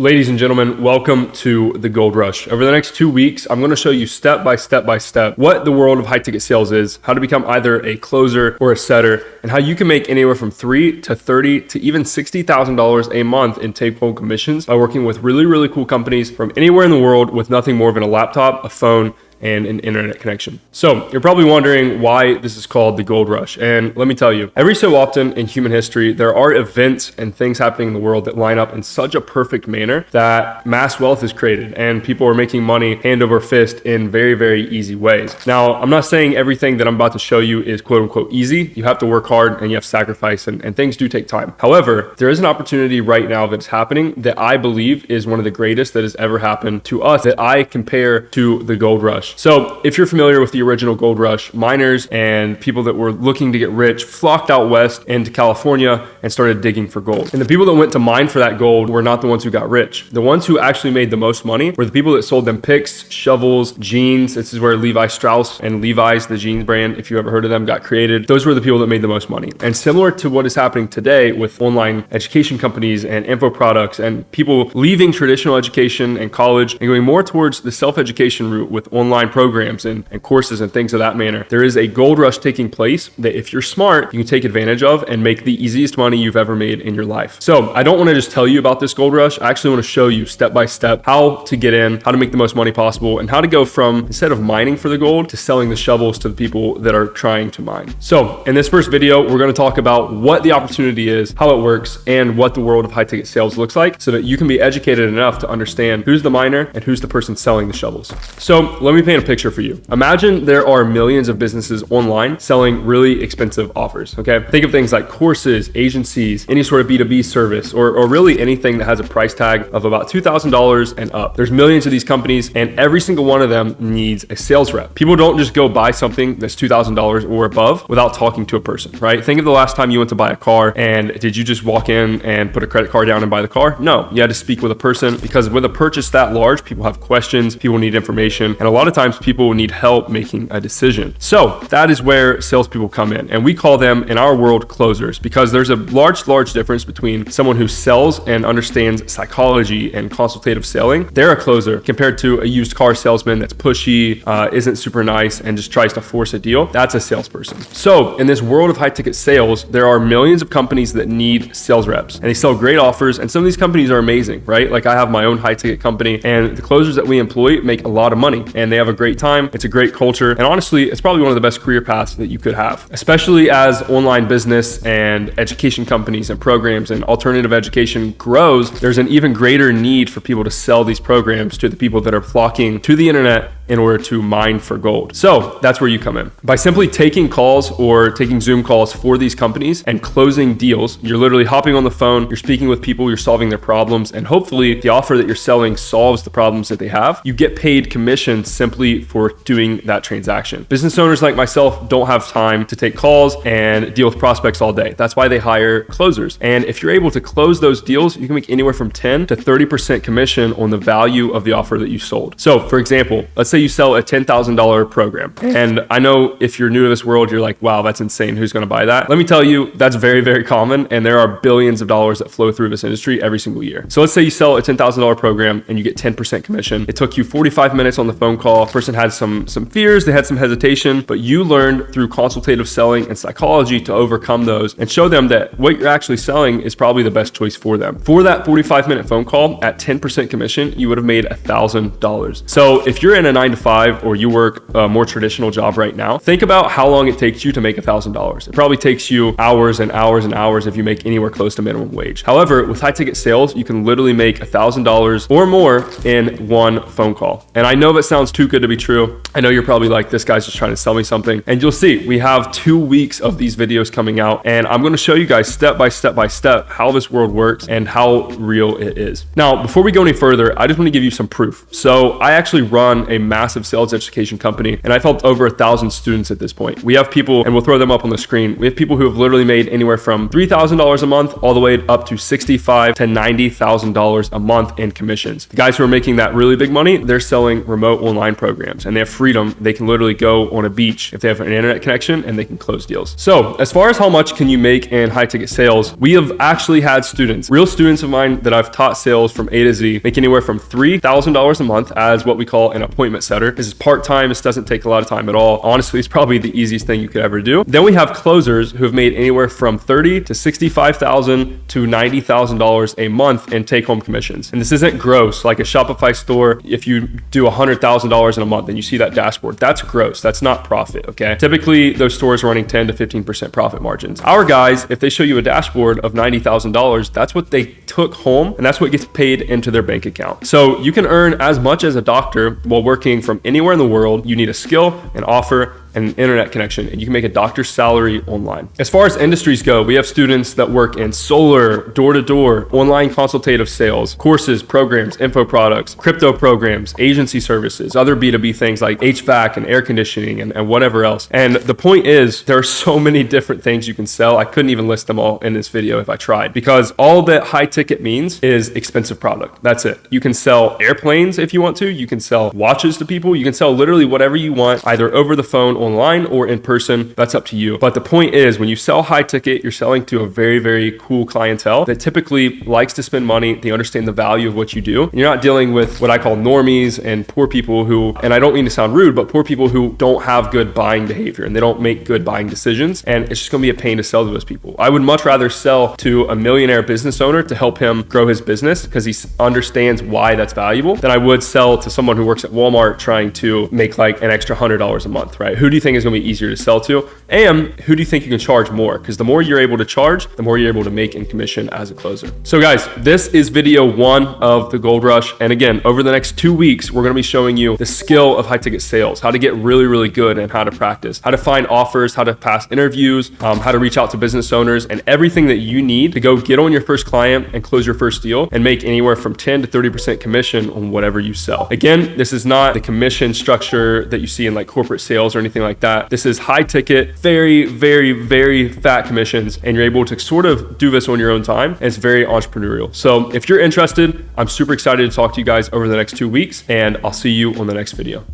Ladies and gentlemen, welcome to the Gold Rush. Over the next 2 weeks, I'm going to show you step by step what the world of high ticket sales is, how to become either a closer or a setter, and how you can make anywhere from $3,000 to $30,000 to even $60,000 a month in take-home commissions by working with really cool companies from anywhere in the world with nothing more than a laptop, a phone, and an internet connection. So you're probably wondering why this is called the Gold Rush. And let me tell you, every so often in human history, there are events and things happening in the world that line up in such a perfect manner that mass wealth is created and people are making money hand over fist in very easy ways. Now, I'm not saying everything that I'm about to show you is quote unquote easy. You have to work hard and you have to sacrifice and things do take time. However, there is an opportunity right now that's happening that I believe is one of the greatest that has ever happened to us that I compare to the Gold Rush. So if you're familiar with the original Gold Rush, miners and people that were looking to get rich flocked out west into California and started digging for gold. And the people that went to mine for that gold were not the ones who got rich. The ones who actually made the most money were the people that sold them picks, shovels, jeans. This is where Levi Strauss and Levi's, the jeans brand, if you ever heard of them, got created. Those were the people that made the most money. And similar to what is happening today with online education companies and info products and people leaving traditional education and college and going more towards the self-education route with online programs and courses and things of that manner. There is a gold rush taking place that if you're smart, you can take advantage of and make the easiest money you've ever made in your life. So I don't want to just tell you about this gold rush. I actually want to show you step by step how to get in, how to make the most money possible, and how to go from instead of mining for the gold to selling the shovels to the people that are trying to mine. So in this first video, we're going to talk about what the opportunity is, how it works, and what the world of high ticket sales looks like so that you can be educated enough to understand who's the miner and who's the person selling the shovels. So let me paint a picture for you. Imagine there are millions of businesses online selling really expensive offers, okay? Think of things like courses, agencies, any sort of B2B service, or really anything that has a price tag of about $2,000 and up. There's millions of these companies and every single one of them needs a sales rep. People don't just go buy something that's $2,000 or above without talking to a person, right? Think of the last time you went to buy a car and did you just walk in and put a credit card down and buy the car? No, you had to speak with a person because with a purchase that large, people have questions, people need information, and a lot of times people need help making a decision. So that is where salespeople come in, and we call them in our world closers because there's a large difference between someone who sells and understands psychology and consultative selling. They're a closer compared to a used car salesman that's pushy, isn't super nice, and just tries to force a deal. That's a salesperson. So in this world of high ticket sales, there are millions of companies that need sales reps, and they sell great offers, and some of these companies are amazing, right? Like I have my own high ticket company, and the closers that we employ make a lot of money, and they have a great time. It's a great culture. And honestly, it's probably one of the best career paths that you could have, especially as online business and education companies and programs and alternative education grows. There's an even greater need for people to sell these programs to the people that are flocking to the internet in order to mine for gold. So that's where you come in. By simply taking calls or taking Zoom calls for these companies and closing deals, you're literally hopping on the phone, you're speaking with people, you're solving their problems, and hopefully the offer that you're selling solves the problems that they have. You get paid commission simply for doing that transaction. Business owners like myself don't have time to take calls and deal with prospects all day. That's why they hire closers. And if you're able to close those deals, you can make anywhere from 10 to 30% commission on the value of the offer that you sold. So for example, let's say you sell a $10,000 program. And I know if you're new to this world, you're like, wow, that's insane. Who's going to buy that? Let me tell you, that's very common. And there are billions of dollars that flow through this industry every single year. So let's say you sell a $10,000 program and you get 10% commission. It took you 45 minutes on the phone call. Person had some fears, they had some hesitation, but you learned through consultative selling and psychology to overcome those and show them that what you're actually selling is probably the best choice for them. For that 45-minute phone call at 10% commission, you would have made $1,000. So if you're in a 9-to-5 or you work a more traditional job right now, think about how long it takes you to make $1,000. It probably takes you hours and hours if you make anywhere close to minimum wage. However, with high ticket sales, you can literally make $1,000 or more in one phone call. And I know that sounds too good to be true. I know you're probably like, this guy's just trying to sell me something. And you'll see, we have 2 weeks of these videos coming out, and I'm going to show you guys step by step how this world works and how real it is. Now, before we go any further, I just want to give you some proof. So I actually run a massive sales education company, and I've helped over 1,000 students at this point. We have people, and we'll throw them up on the screen. We have people who have literally made anywhere from $3,000 a month all the way up to $65,000 to $90,000 a month in commissions. The guys who are making that really big money, they're selling remote online programs programs and they have freedom. They can literally go on a beach if they have an internet connection and they can close deals. So as far as how much can you make in high ticket sales, we have actually had students, real students of mine that I've taught sales from A to Z, make anywhere from $3,000 a month as what we call an appointment setter. This is part-time. This doesn't take a lot of time at all. Honestly, it's probably the easiest thing you could ever do. Then we have closers who have made anywhere from $30,000 to $65,000 to $90,000 a month in take-home commissions. And this isn't gross, like a Shopify store. If you do $100,000 in a month and you see that dashboard, that's gross. That's not profit, okay? Typically, those stores are running 10 to 15% profit margins. Our guys, if they show you a dashboard of $90,000, that's what they took home and that's what gets paid into their bank account. So you can earn as much as a doctor while working from anywhere in the world. You need a skill, an offer, and an internet connection, and you can make a doctor's salary online. As far as industries go, we have students that work in solar, door-to-door, online consultative sales, courses, programs, info products, crypto programs, agency services, other B2B things like HVAC and air conditioning and whatever else. And the point is, there are so many different things you can sell. I couldn't even list them all in this video if I tried, because all that high ticket means is expensive product. That's it. You can sell airplanes if you want to. You can sell watches to people. You can sell literally whatever you want, either over the phone, online, or in person. That's up to you. But the point is, when you sell high ticket, you're selling to a very, very cool clientele that typically likes to spend money. They understand the value of what you do. And you're not dealing with what I call normies and poor people who, and I don't mean to sound rude, but poor people who don't have good buying behavior and they don't make good buying decisions. And it's just going to be a pain to sell to those people. I would much rather sell to a millionaire business owner to help him grow his business because he understands why that's valuable than I would sell to someone who works at Walmart trying to make like an extra $100 a month, right? Who do you think is going to be easier to sell to? And who do you think you can charge more? Because the more you're able to charge, the more you're able to make in commission as a closer. So guys, this is video 1 of the Gold Rush. And again, over the next 2 weeks, we're going to be showing you the skill of high ticket sales, how to get really, really good and how to practice, how to find offers, how to pass interviews, how to reach out to business owners, and everything that you need to go get on your first client and close your first deal and make anywhere from 10 to 30% commission on whatever you sell. Again, this is not the commission structure that you see in like corporate sales or anything like that. This is high ticket, very, very, very fat commissions, and you're able to sort of do this on your own time. And it's very entrepreneurial. So if you're interested, I'm super excited to talk to you guys over the next 2 weeks, and I'll see you on the next video.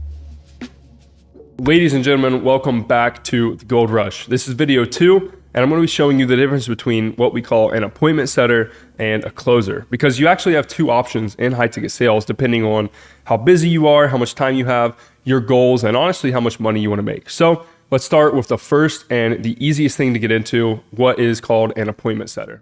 Ladies and gentlemen, welcome back to the Gold Rush. This is video 2. And I'm going to be showing you the difference between what we call an appointment setter and a closer, because you actually have 2 options in high ticket sales depending on how busy you are, how much time you have, your goals, and honestly how much money you want to make. So let's start with the first and the easiest thing to get into, what is called an appointment setter.